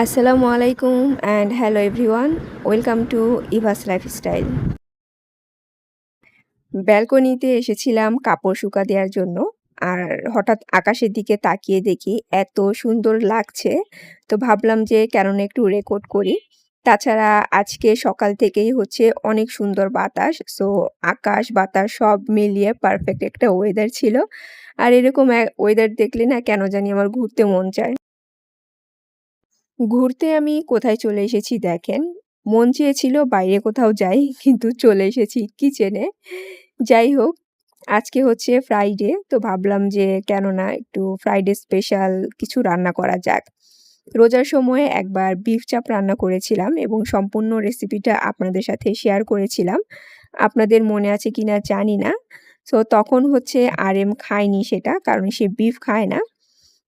আসসালামু আলাইকুম and hello everyone, welcome to Eva's lifestyle. ব্যালকনিতে এসেছিলাম কাপড় শুকা দেওয়ার জন্য। আর হঠাৎ আকাশের দিকে তাকিয়ে দেখি এত সুন্দর লাগছে, তো ভাবলাম যে কেন না একটু রেকর্ড করি। তাছাড়া আজকে সকাল থেকেই হচ্ছে অনেক সুন্দর বাতাস, সো আকাশ বাতাস সব মিলিয়ে পারফেক্ট একটা ওয়েদার ছিল। আর এরকম ওয়েদার দেখলে না কেন জানি আমার ঘুরতে মন চায়। ঘুরতে আমি কোথায় চলে এসেছি দেখেন। মন চেয়েছিল বাইরে কোথাও যাই, কিন্তু চলে এসেছি কিচেনে। যাই হোক, আজকে হচ্ছে ফ্রাইডে, তো ভাবলাম যে কেন না একটু ফ্রাইডে স্পেশাল কিছু রান্না করা যাক। রোজার সময়ে একবার বিফ চাপ রান্না করেছিলাম এবং সম্পূর্ণ রেসিপিটা আপনাদের সাথে শেয়ার করেছিলাম। আপনাদের মনে আছে কিনা জানি না। সো তখন হচ্ছে আরএম খায়নি সেটা, কারণ সে বিফ খায় না।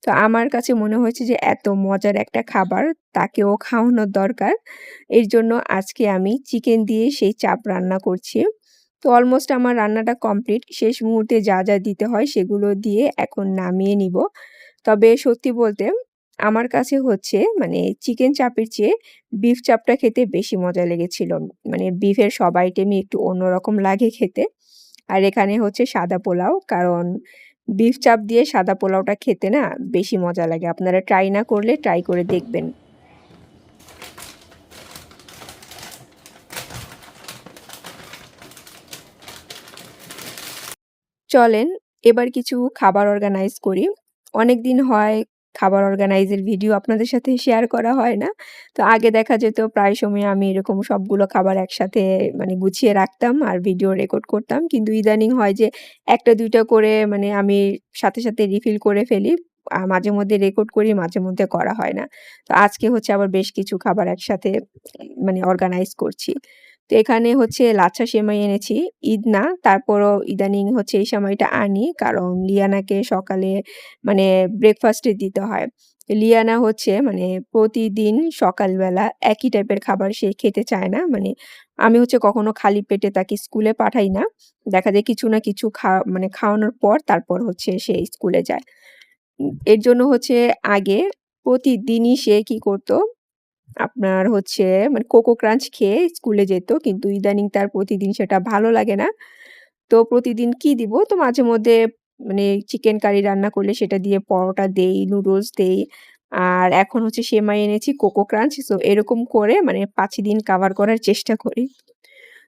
তো আমার কাছে মনে হয়েছে যে এত মজার একটা খাবার তাকেও খাওয়ানোর দরকার। এর জন্য আজকে আমি চিকেন দিয়ে সেই চাপ রান্না করছি। তো অলমোস্ট আমার রান্নাটা কমপ্লিট। শেষ মুহূর্তে যা দিতে হয় সেগুলো দিয়ে এখন নামিয়ে নিব। তবে সত্যি বলতে আমার কাছে হচ্ছে মানে চিকেন চাপের চেয়ে বিফ চাপটা খেতে বেশি মজা লেগেছিল। মানে বিফের সব আইটেমই একটু অন্যরকম লাগে খেতে। আর এখানে হচ্ছে সাদা পোলাও। কারণ বিফ চাপ দিয়ে সাদা পোলাওটা খেতে না বেশি মজা লাগে। আপনারা ট্রাই না করলে ট্রাই করে দেখবেন। চলেন এবার কিছু খাবার অর্গানাইজ করি। অনেকদিন হয় খাবার অর্গানাইজের ভিডিও আপনাদের সাথে শেয়ার করা হয় না। তো আগে দেখা যেত প্রায় সময় আমি এরকম সবগুলো খাবার একসাথে মানে গুছিয়ে রাখতাম আর ভিডিও রেকর্ড করতাম। কিন্তু ইদানিং হয় যে ১টা ২টা করে মানে আমি সাথে রিফিল করে ফেলি। মাঝে মধ্যে রেকর্ড করি, মাঝে মধ্যে করা হয় না। তো আজকে হচ্ছে আবার বেশ কিছু খাবার একসাথে মানে অর্গানাইজ করছি। তো এখানে হচ্ছে লাচ্ছা সেমাই এনেছি। ঈদ না, তারপরও ইদানিং হচ্ছে এই সেমাইটা আনি। কারণ লিয়ানাকে সকালে মানে ব্রেকফাস্টে দিতে হয়। তো লিয়ানা হচ্ছে মানে প্রতিদিন সকালবেলা একই টাইপের খাবার সে খেতে চায় না। মানে আমি হচ্ছে কখনো খালি পেটে তাকে স্কুলে পাঠাই না। দেখা যায় কিছু না কিছু মানে খাওয়ানোর পর তারপর হচ্ছে সে স্কুলে যায়। এর জন্য হচ্ছে আগে প্রতিদিনই সে কি করত, আপনার হচ্ছে মানে কোকো ক্রাঞ্চ খেয়ে স্কুলে যেত। কিন্তু ইদানিং তার প্রতিদিন সেটা ভালো লাগে না। তো প্রতিদিন কি দিব? তো মাঝে মধ্যে মানে চিকেন কারি রান্না করলে সেটা দিয়ে পরোটা দেই, নুডলস দেই। আর এখন হচ্ছে সেমাই এনেছি কোকো ক্রাঞ্চ। সো এরকম করে মানে ৫ দিন কভার করার চেষ্টা করি।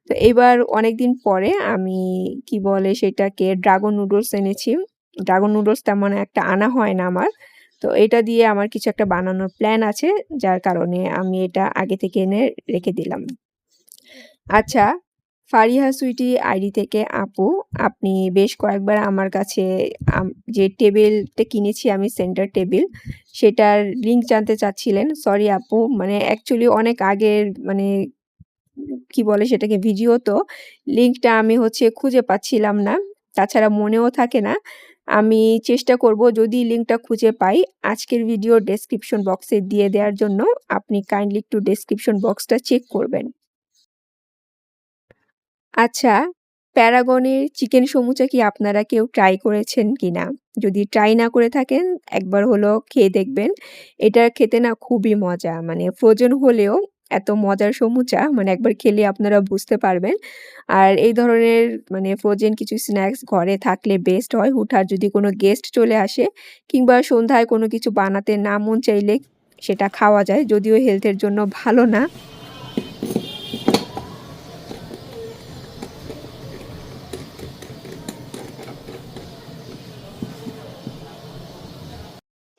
তো এইবার অনেকদিন পরে আমি কি বলে সেটাকে ড্রাগন নুডলস এনেছি। ড্রাগন নুডলস তেমন একটা আনা হয় না আমার। তো এটা দিয়ে আমার কিছু একটা বানানোর প্ল্যান আছে, যার কারণে আমি এটা আগে থেকে এনে রেখে দিলাম। আচ্ছা, ফারিহা সুইটি আইডি থেকে আপু, আপনি বেশ কয়েকবার আমার কাছে আম যে টেবিলটা কিনেছি আমি সেন্টার টেবিল, সেটার লিংক জানতে চাচ্ছিলেন। সরি আপু, মানে অ্যাকচুয়ালি অনেক আগের মানে কি বলে সেটাকে ভিডিও, তো লিংকটা আমি হচ্ছে খুঁজে পাচ্ছিলাম না। তাছাড়া মনেও থাকে না। আমি চেষ্টা করব যদি লিংকটা খুঁজে পাই আজকের ভিডিওর ডেসক্রিপশন বক্সে দিয়ে দেওয়ার জন্য। আপনি কাইন্ডলি একটু ডেসক্রিপশন বক্সটা চেক করবেন। আচ্ছা, প্যারাগনের চিকেন সমুচা কি আপনারা কেউ ট্রাই করেছেন কিনা? যদি ট্রাই না করে থাকেন একবার হলেও খেয়ে দেখবেন। এটা খেতে না খুবই মজা। মানে ফ্রোজেন হলেও এত মজার সমুচা মানে একবার খেলে আপনারা বুঝতে পারবেন। আর এই ধরনের মানে ফ্রোজেন কিছু স্ন্যাকস ঘরে থাকলে বেস্ট হয়। হুটহাট যদি কোনো গেস্ট চলে আসে কিংবা সন্ধ্যায় কোনো কিছু বানাতে না মন চাইলে সেটা খাওয়া যায়। যদিও হেলথের জন্য ভালো না।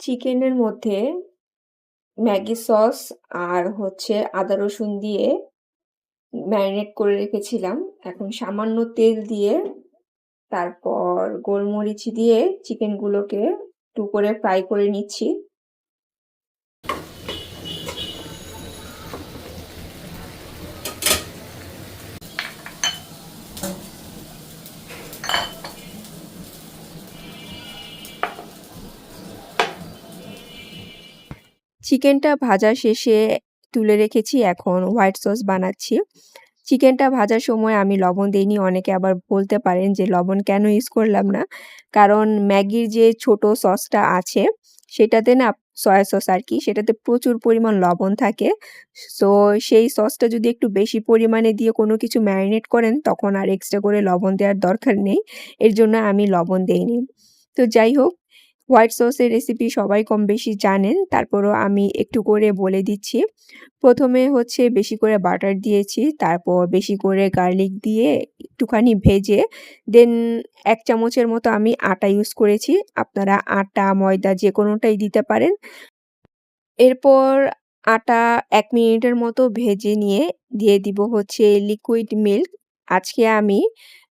চিকেনের মধ্যে ম্যাগি সস আর হচ্ছে আদা রসুন দিয়ে ম্যারিনেট করে রেখেছিলাম। এখন সামান্য তেল দিয়ে তারপর গোলমরিচ দিয়ে চিকেনগুলোকে একটু করে ফ্রাই করে নিচ্ছি। চিকেনটা ভাজা শেষে তুলে রেখেছি, এখন হোয়াইট সস বানাচ্ছি। চিকেনটা ভাজার সময় আমি লবণ দেইনি। অনেকে আবার বলতে পারেন যে লবণ কেন ইউজ করলাম না? কারণ ম্যাগির যে ছোট সসটা আছে সেটাতে না সয়া সস আরকি, সেটাতে প্রচুর পরিমাণ লবণ থাকে। সো সেই সসটা যদি একটু বেশি পরিমাণে দিয়ে কোনো কিছু ম্যারিনেট করেন তখন আর এক্সট্রা করে লবণ দেওয়ার দরকার নেই। এর জন্য আমি লবণ দেইনি। তো যাই হোক, হোয়াইট সসের রেসিপি সবাই কমবেশি জানেন। তারপরও আমি একটু করে বলে দিচ্ছি। ১ম এ হচ্ছে বেশি করে বাটার দিয়েছি। তারপর বেশি করে গার্লিক দিয়ে একটুখানি ভেজে দেন ১ চামচের মতো আমি আটা ইউজ করেছি। আপনারা আটা, ময়দা যেকোনোটাই দিতে পারেন। এরপর আটা ১ মিনিটের মতো ভেজে নিয়ে দিয়ে দিব হচ্ছে লিকুইড মিল্ক। আজকে আমি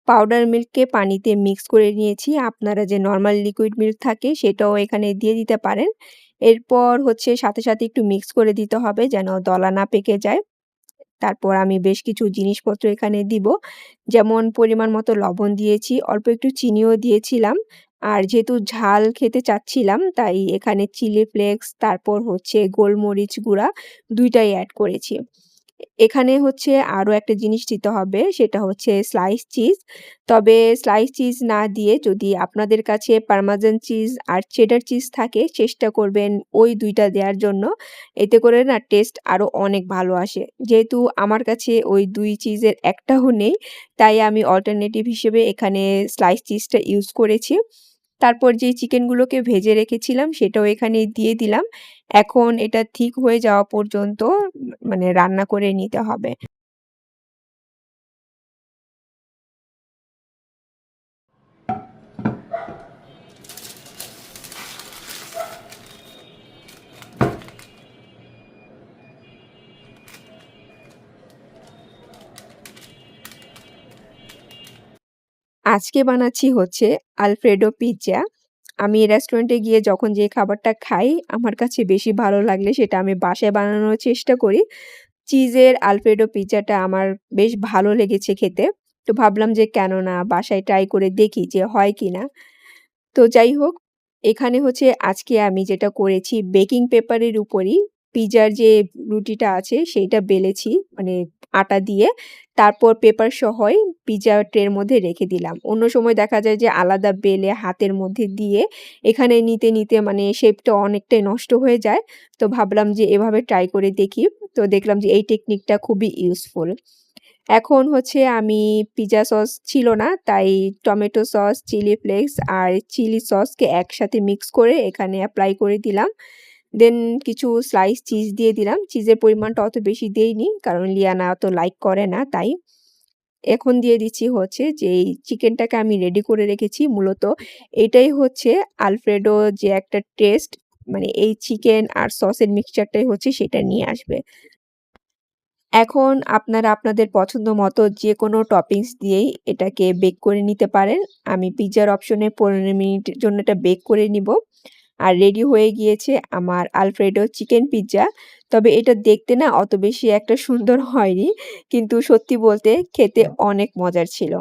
পাউডার মিল্ককে পানিতে মিক্স করে নিয়েছি। আপনারা যে নরমাল লিকুইড মিল্ক থাকে সেটাও এখানে দিয়ে দিতে পারেন। এরপর হচ্ছে সাথে একটু মিক্স করে দিতে হবে যেন দলা না পেকে যায়। তারপর আমি বেশ কিছু জিনিসপত্র এখানে দিব। যেমন পরিমাণ মতো লবণ দিয়েছি, অল্প একটু চিনিও দিয়েছিলাম। আর যেহেতু ঝাল খেতে চাচ্ছিলাম তাই এখানে চিলি ফ্লেক্স তারপর হচ্ছে গোলমরিচ গুঁড়া ২ টাই এড করেছি। এখানে হচ্ছে আরো একটা জিনিস দিতে হবে সেটা হচ্ছে স্লাইস চিজ। তবে স্লাইস চিজ না দিয়ে যদি আপনাদের কাছে পার্মেজান চিজ আর চেডার চিজ থাকে চেষ্টা করবেন ওই ২ টা দেয়ার জন্য। এতে করে না টেস্ট আরো অনেক ভালো আসে। যেহেতু আমার কাছে ওই ২ চিজের একটাও নেই, তাই আমি অল্টারনেটিভ হিসেবে এখানে স্লাইস চিজটা ইউজ করেছি। তারপর যেই চিকেনগুলোকে ভেজে রেখেছিলাম সেটাও এখানে দিয়ে দিলাম। এখন এটা ঠিক হয়ে যাওয়া পর্যন্ত মানে রান্না করে নিতে হবে। আজকে বানাচ্ছি হচ্ছে আলফ্রেডো পিজ্জা। আমি রেস্টুরেন্টে গিয়ে যখন যে খাবারটা খাই, আমার কাছে বেশি ভালো লাগলে সেটা আমি বাসায় বানানোর চেষ্টা করি। চিজের আলফ্রেডো পিজ্জাটা আমার বেশ ভালো লেগেছে খেতে। তো ভাবলাম যে কেন না বাসায় ট্রাই করে দেখি যে হয় কিনা। তো যাই হোক, এখানে হচ্ছে আজকে আমি যেটা করেছি বেকিং পেপারের উপরই পিজ্জার যে রুটিটা আছে সেইটা বেলেছি মানে আটা দিয়ে। তারপর পেপার সহই পিজ্জা ট্রের মধ্যে রেখে দিলাম। অন্য সময় দেখা যায় যে আলাদা বেলে হাতের মধ্যে দিয়ে এখানে নিতে মানে শেপটা অনেকটাই নষ্ট হয়ে যায়। তো ভাবলাম যে এভাবে ট্রাই করে দেখি। তো দেখলাম যে এই টেকনিকটা খুবই ইউজফুল। এখন হচ্ছে আমি পিজ্জা সস ছিল না, তাই টমেটো সস, চিলি ফ্লেক্স আর চিলি সসকে একসাথে মিক্স করে এখানে এপ্লাই করে দিলাম। দেন কিছু স্লাইস চিজ দিয়ে দিলাম। চিজের পরিমাণটা অত বেশি দেইনি, কারণ লিয়ানা অত লাইক করে না তাই। এখন দিয়ে দিচ্ছি হচ্ছে যেই চিকেনটাকে আমি রেডি করে রেখেছি মূলত এটাই হচ্ছে আলফ্রেডো যে একটা টেস্ট মানে এই চিকেন আর সসের মিক্সচারটাই হচ্ছে সেটা নিয়ে আসবে। এখন আপনারা আপনাদের পছন্দ মতো যেকোনো টপিংস দিয়েই এটাকে বেক করে নিতে পারেন। আমি পিজ্জার অপশনে ১৫ মিনিটের জন্য এটা বেক করে নিব। আর রেডি হয়ে গিয়েছে আমার আলফ্রেডো চিকেন পিজ্জা। তবে এটা দেখতে না অত বেশি একটা সুন্দর হয়নি। কিন্তু সত্যি বলতে খেতে অনেক মজার ছিল।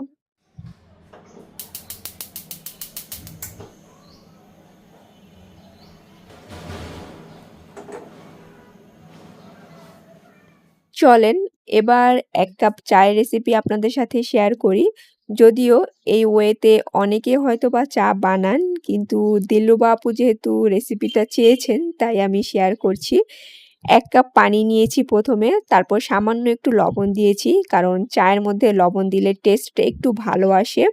চলেন এবার ১ কাপ চায়ের রেসিপি আপনাদের সাথে শেয়ার করি। যদিও এই ওয়েতে অনেকে হয়তোবা চা বানান, কিন্তু দিলরুবা আপু যেহেতু রেসিপিটা চেয়েছেন তাই আমি শেয়ার করছি। ১ কাপ পানি নিয়েছি ১ম এ, তারপর সামান্য একটু লবণ দিয়েছি। কারণ চায়ের মধ্যে লবণ দিলে টেস্টটা একটু ভালো আসে।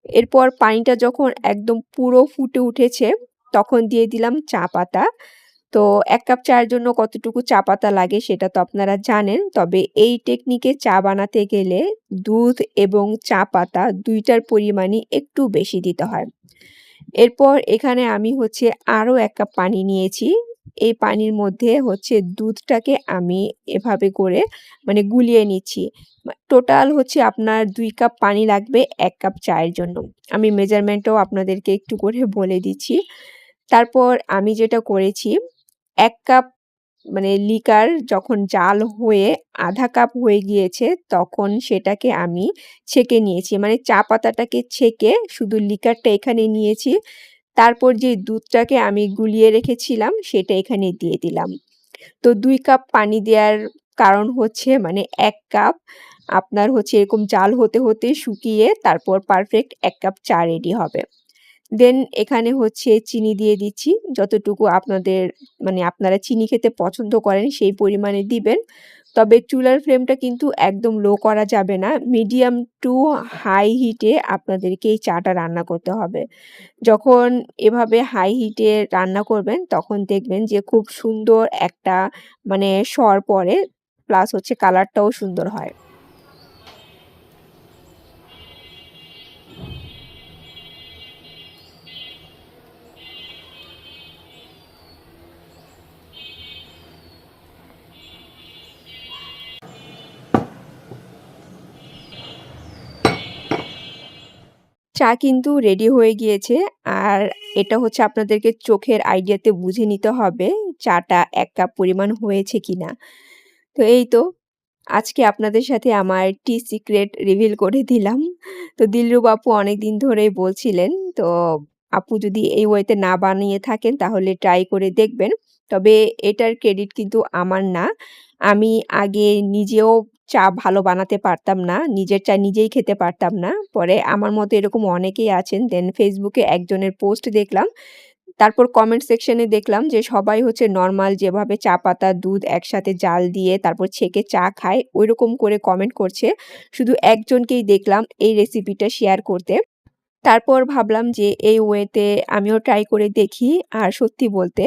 এরপর পানিটা যখন একদম পুরো ফুটে উঠেছে, তখন দিয়ে দিলাম চা পাতা। তো ১ কাপ চায়ের জন্য কতটুকু চা পাতা লাগে সেটা তো আপনারা জানেন। তবে এই টেকনিকে চা বানাতে গেলে দুধ এবং চা পাতা ২ টার পরিমাণই একটু বেশি দিতে হয়। এরপর এখানে আমি হচ্ছে আরো ১ কাপ পানি নিয়েছি। এই পানির মধ্যে হচ্ছে দুধটাকে আমি এভাবে করে মানে গুলিয়ে নিচ্ছি। টোটাল হচ্ছে আপনার ২ কাপ পানি লাগবে ১ কাপ চায়ের জন্য। আমি মেজারমেন্টটাও আপনাদেরকে একটু করে বলে দিচ্ছি। তারপর আমি যেটা করেছি ১ কাপ মানে লিকার যখন জাল হয়ে ১/২ কাপ হয়ে গিয়েছে তখন সেটাকে আমি ছেঁকে নিয়েছি। মানে চা পাতাটাকে ছেঁকে শুধু লিকারটা এখানে নিয়েছি। তারপর যে দুধটাকে আমি গুলিয়ে রেখেছিলাম সেটা এখানে দিয়ে দিলাম। তো ২ কাপ পানি দেওয়ার কারণ হচ্ছে মানে ১ কাপ আপনার হচ্ছে এরকম জাল হতে শুকিয়ে তারপর পারফেক্ট ১ কাপ চা রেডি হবে। দেন এখানে হচ্ছে চিনি দিয়ে দিচ্ছি। যতটুকু আপনাদের মানে আপনারা চিনি খেতে পছন্দ করেন সেই পরিমাণে দিবেন। তবে চুলার ফ্লেমটা কিন্তু একদম লো করা যাবে না। মিডিয়াম টু হাই হিটে আপনাদেরকে এই চাটা রান্না করতে হবে। যখন এভাবে হাই হিটে রান্না করবেন তখন দেখবেন যে খুব সুন্দর একটা মানে স্বর পড়ে প্লাস হচ্ছে কালারটাও সুন্দর হয়। চা কিন্তু রেডি হয়ে গিয়েছে। আর এটা হচ্ছে আপনাদেরকে চোখের আইডিয়াতে বুঝে নিতে হবে চাটা ১ কাপ পরিমাণ হয়েছে কিনা। তো এই তো আজকে আপনাদের সাথে আমার টি সিক্রেট রিভিল করে দিলাম। তো দিলরুবা আপু অনেকদিন ধরেই বলছিলেন। তো আপু যদি এই ওয়েতে না বানিয়ে থাকেন তাহলে ট্রাই করে দেখবেন। তবে এটার ক্রেডিট কিন্তু আমার না। আমি আগে নিজেও চা ভালো বানাতে পারতাম না। নিজের চা নিজেই খেতে পারতাম না। পরে আমার মতো এরকম অনেকেই আছেন। দেন ফেসবুকে একজনের পোস্ট দেখলাম। তারপর কমেন্ট সেকশনে দেখলাম যে সবাই হচ্ছে নরমাল যেভাবে চা পাতা, দুধ একসাথে জাল দিয়ে তারপর ছেঁকে চা খায়, ঐরকম করে কমেন্ট করছে। শুধু একজনকেই দেখলাম এই রেসিপিটা শেয়ার করতে। তারপর ভাবলাম যে এই ওয়েতে আমিও ট্রাই করে দেখি। আর সত্যি বলতে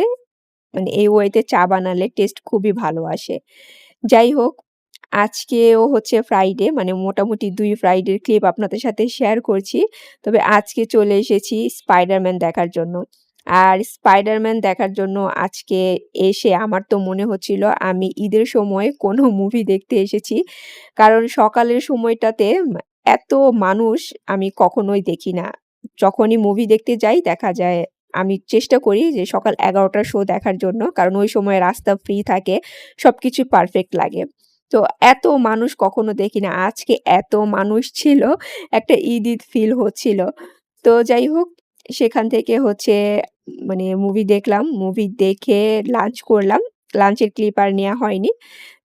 মানে এই ওয়েতে চা বানালে টেস্ট খুবই ভালো আসে। যাই হোক, আজকেও হচ্ছে ফ্রাইডে মানে মোটামুটি ২ ফ্রাইডের ক্লিপ আপনাদের সাথে শেয়ার করছি। তবে আজকে চলে এসেছি স্পাইডারম্যান দেখার জন্য। আর স্পাইডারম্যান দেখার জন্য আজকে এসে আমার তো মনে হচ্ছিল আমি ঈদের সময় কোনো মুভি দেখতে এসেছি। কারণ সকালের সময়টাতে এত মানুষ আমি কখনোই দেখি না। যখনই মুভি দেখতে যাই দেখা যায় আমি চেষ্টা করি যে সকাল ১১ টার শো দেখার জন্য। কারণ ওই সময় রাস্তা ফ্রি থাকে। সবকিছু পারফেক্ট লাগে। তো এত মানুষ কখনো দেখি না। আজকে এত মানুষ ছিল, একটা ঈদ ফিল হচ্ছিল। তো যাই হোক, সেখান থেকে হচ্ছে মানে মুভি দেখলাম। মুভি দেখে লাঞ্চ করলাম। লাঞ্চের ক্লিপ আর নেয়া হয়নি।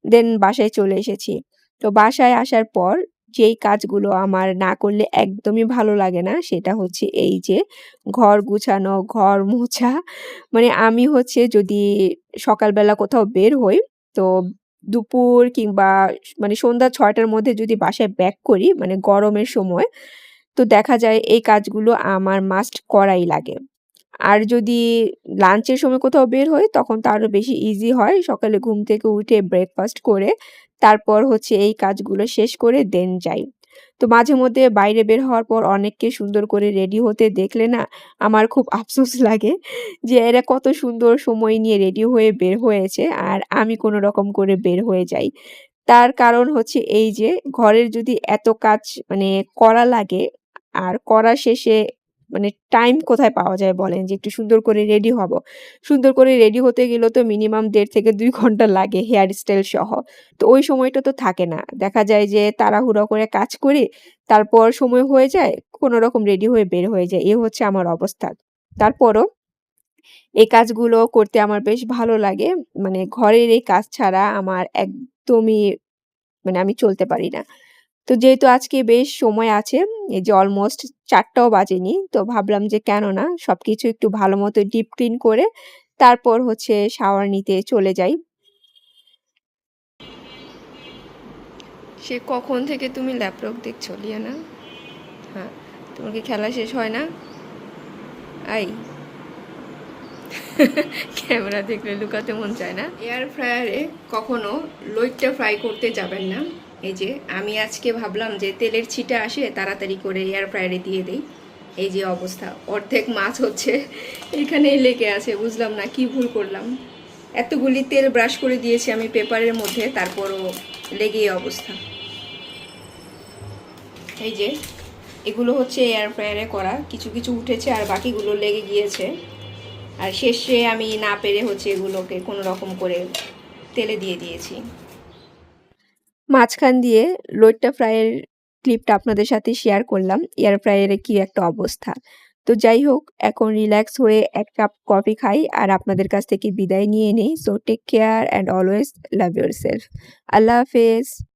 দেন বাসায় চলে এসেছি। তো বাসায় আসার পর যেই কাজগুলো আমার না করলে একদমই ভালো লাগে না, সেটা হচ্ছে এই যে ঘর গুছানো, ঘর মোছা। মানে আমি হচ্ছে যদি সকালবেলা কোথাও বের হই, তো দুপুর কিংবা মানে সন্ধ্যা ৬ টার মধ্যে যদি বাসায় ব্যাক করি, মানে গরমের সময়, তো দেখা যায় এই কাজগুলো আমার মাস্ট করাই লাগে। আর যদি লাঞ্চের সময় কোথাও বের হই, তখন তো আরো বেশি ইজি হয়। সকালে ঘুম থেকে উঠে ব্রেকফাস্ট করে, তারপর হচ্ছে এই কাজগুলো শেষ করে দেন যাই। তো মাঝে মধ্যে বাইরে বের হওয়ার পর অনেককে সুন্দর করে রেডি হতে দেখলে না, আমার খুব আফসোস লাগে যে এরা কত সুন্দর সময় নিয়ে রেডি হয়ে বের হয়েছে, আর আমি কোনো রকম করে বের হয়ে যাই। তার কারণ হচ্ছে এই যে ঘরের যদি এত কাজ মানে করা লাগে, আর করা শেষে মানে টাইম কোথায় পাওয়া যায় বলেন যে একটু সুন্দর করে রেডি হব। সুন্দর করে রেডি হতে গেলেও তো মিনিমাম ১.৫ থেকে ২ ঘন্টা লাগে হেয়ার স্টাইল সহ। তো ওই সময়টা তো থাকে না। দেখা যায় যে তাড়াহুড়া করে কাজ করি, তারপর সময় হয়ে যায়, কোনরকম রেডি হয়ে বের হয়ে যাই। এ হচ্ছে আমার অবস্থা। তারপরও এই কাজগুলো করতে আমার বেশ ভালো লাগে। মানে ঘরের এই কাজ ছাড়া আমার একদমই মানে আমি চলতে পারি না। তো যেহেতু আজকে বেশ সময় আছে, এই যে অলমোস্ট ৪ টাও বাজেনি। তো ভাবলাম যে কেন না সবকিছু একটু ভালো মতো ডিপ ক্লিন করে তারপর হচ্ছে শাওয়ার নিতে চলে যাই। সে কখন থেকে তুমি ল্যাপটপ দেখছো লিয়ানা? হ্যাঁ, তোমার কি খেলা শেষ হয় না? আই ক্যামেরা দেখলে লুকাতে মন চায় না। এয়ার ফ্রায়ারে কখনো লইট্টা ফ্রাই করতে যাবেন না। এই যে আমি আজকে ভাবলাম যে তেলের ছিটা আসে তাড়াতাড়ি করে এয়ার ফ্রায়ারে দিয়ে দেই। এই যে অবস্থা, অর্ধেক মাছ হচ্ছে এখানেই লেগে আছে। বুঝলাম না কি ভুল করলাম। এতগুলি তেল ব্রাশ করে দিয়েছি আমি পেপারের মধ্যে, তারপরও লেগেই অবস্থা। এই যে এগুলো হচ্ছে এয়ার ফ্রায়ারে করা, কিছু কিছু উঠেছে আর বাকিগুলো লেগে গিয়েছে। আর শেষে আমি না পেরে হচ্ছে এগুলোকে কোনো রকম করে তেলে দিয়ে দিয়েছি। মাঝখান দিয়ে লইট্টা ফ্রাইয়ের ক্লিপটা আপনাদের সাথে শেয়ার করলাম। এয়ার ফ্রায়ারে কি একটা অবস্থা। তো যাই হোক, এখন রিল্যাক্স হয়ে ১ কাপ কফি খাই আর আপনাদের কাছ থেকে বিদায় নিয়ে নেই। So take care and always love yourself. আল্লাহ হাফেজ।